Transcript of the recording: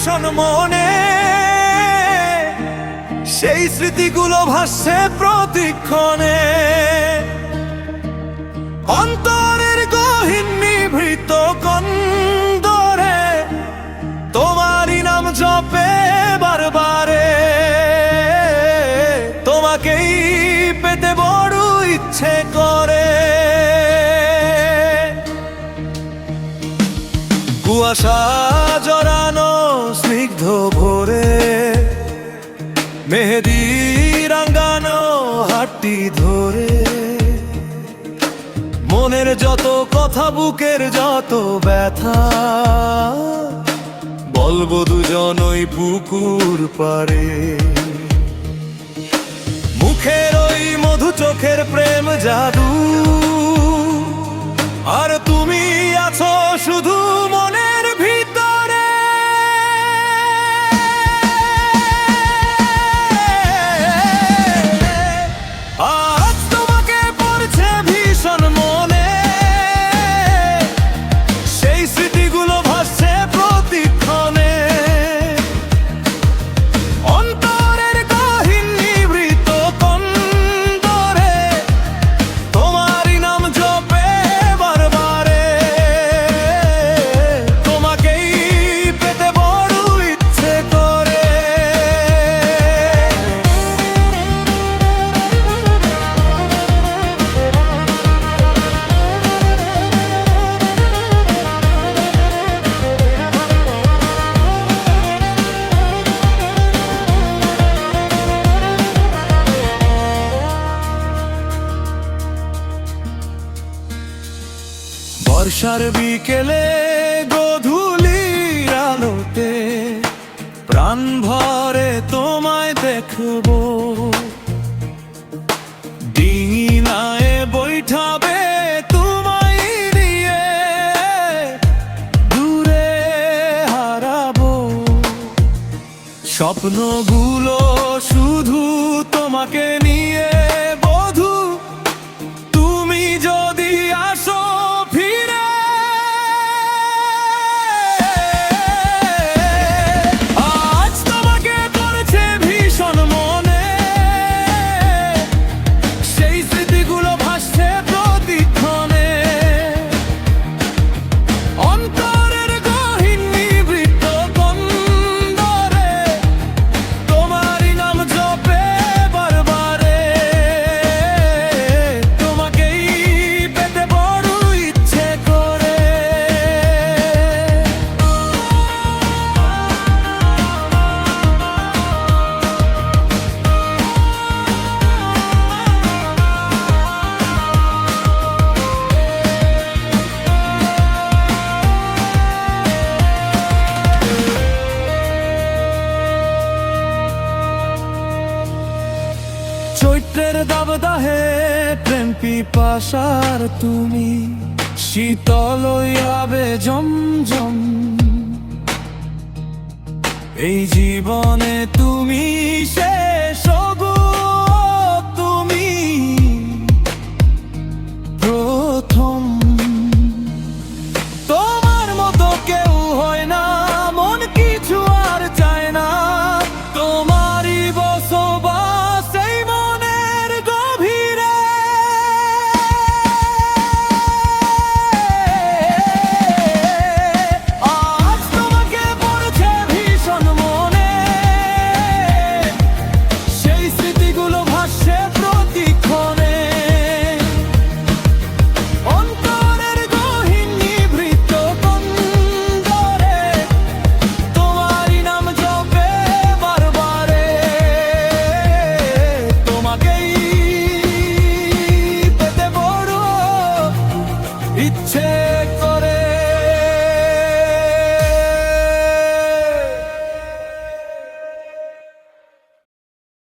ভীষণ মনে, সেই স্মৃতিগুলো ভাসছে প্রতিক্ষণে। অন্তরের গহীন নিভৃত কন্দরে তোমারই নাম জপে বারবারে। তোমাকেই পেতে বড় ইচ্ছে করে। কুয়াশা জড়ানো স্নিগ্ধ ভোরে, মেহেদি রাঙ্গানো হাতটি ধরে, মনের যত কথা বুকের যত ব্যথা বলবো দুজন ওই পুকুর পারে। মুখের ওই মধু চোখের প্রেম জাদু, আর তুমি আছো শুধু মনের ভিতরে। আজ তোমাকে পড়ছে ভীষণ মনে, সেই স্মৃতিগুলো ভাসছে প্রতিক্ষণে। অন্তরের গহীন নিভৃত কন্দরে তোমারই নাম জপে বারবারে। তোমাকেই পেতে বড় ইচ্ছে করে। বর্ষার বিকেলে গধূলির আলোতে প্রাণ ভরে তোমায় দেখবো। ডিঙি নায়ে বৈঠাবে তোমায় নিয়ে দূরে হারাবো। স্বপ্নগুলো শুধু তোমাকে নিয়ে বধূ, তুমি যদি আসো ফিরে। আজ তোমাকে পড়ছে ভীষণ মনে, সেই স্মৃতিগুলো ভাসছে প্রতিক্ষণে। অন্তরের গহীন নিভৃত কন্দরে তোমারই নাম জপে বারবারে। তোমাকেই পেতে বড় ইচ্ছে করে। চৈত্রের দাবদাহে প্রেম পিপাসার তুমি, শীতল আবে জমজম। এই জীবনে তুমি সে